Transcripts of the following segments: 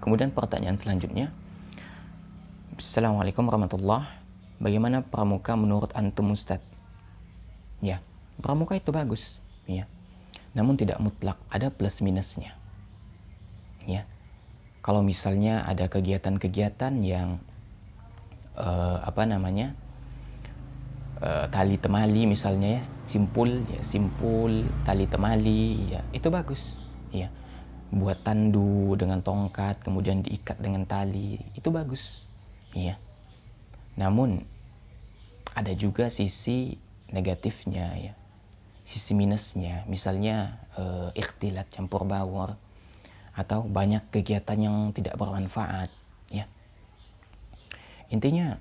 Kemudian pertanyaan selanjutnya, Assalamualaikum warahmatullahi. Bagaimana pramuka menurut antum Ustadz? Ya, pramuka itu bagus, ya. Namun tidak mutlak, ada plus minusnya. Ya. Kalau misalnya ada kegiatan-kegiatan yang tali temali misalnya, ya, simpul tali temali, ya, itu bagus, ya. Buat tandu dengan tongkat kemudian diikat dengan tali, itu bagus, ya. Namun ada juga sisi negatifnya, ya, sisi minusnya, misalnya ikhtilat, campur baur, atau banyak kegiatan yang tidak bermanfaat, ya. Intinya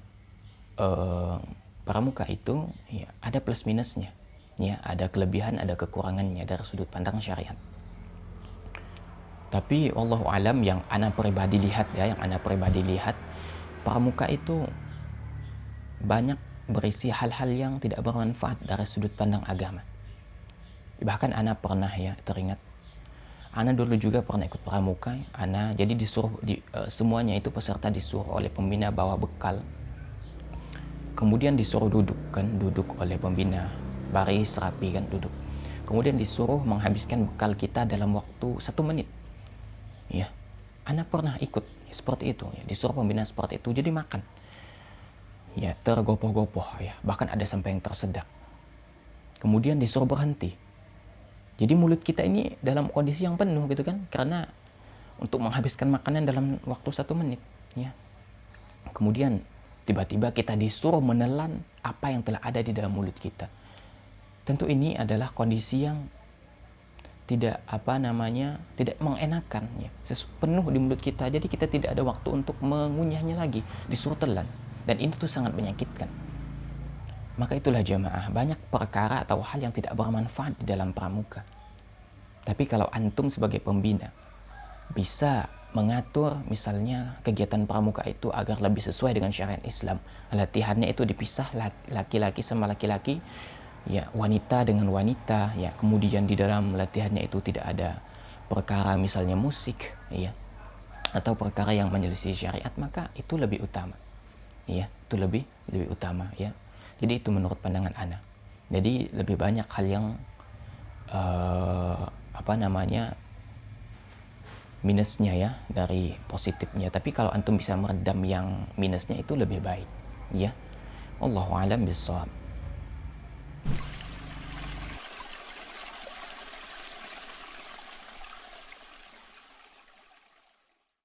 pramuka itu, ya, ada plus minusnya, ya, ada kelebihan ada kekurangannya dari sudut pandang syariat. Tapi wallahu alam, yang ana pribadi lihat, pramuka itu banyak berisi hal-hal yang tidak bermanfaat dari sudut pandang agama. Bahkan ana pernah, ya, teringat, ana dulu juga pernah ikut pramuka. Ana jadi disuruh semuanya itu peserta disuruh oleh pembina bawa bekal, kemudian disuruh duduk oleh pembina, baris rapi kan, duduk, kemudian disuruh menghabiskan bekal kita dalam waktu 1 menit, ya. Ana pernah ikut seperti itu, ya, disuruh pembina seperti itu, jadi makan, ya, tergopoh-gopoh, ya, bahkan ada sampai yang tersedak. Kemudian disuruh berhenti, jadi mulut kita ini dalam kondisi yang penuh gitu kan, karena untuk menghabiskan makanan dalam waktu 1 menit, ya. Kemudian tiba-tiba kita disuruh menelan apa yang telah ada di dalam mulut kita. Tentu ini adalah kondisi yang tidak tidak mengenakan, ya, penuh di mulut kita, jadi kita tidak ada waktu untuk mengunyahnya lagi, disuruh telan, dan itu tuh sangat menyakitkan. Maka itulah jamaah, banyak perkara atau hal yang tidak bermanfaat di dalam pramuka. Tapi kalau antum sebagai pembina bisa mengatur misalnya kegiatan pramuka itu agar lebih sesuai dengan syariat Islam, latihannya itu dipisah, laki-laki sama laki-laki, ya, wanita dengan wanita, ya, kemudian di dalam latihannya itu tidak ada perkara misalnya musik, ya, atau perkara yang menyelisih syariat, maka itu lebih utama, ya, itu lebih utama, ya. Jadi itu menurut pandangan ana. Jadi lebih banyak hal yang minusnya, ya, dari positifnya. Tapi kalau antum bisa meredam yang minusnya itu lebih baik, ya. Wallahu a'lam bishawab.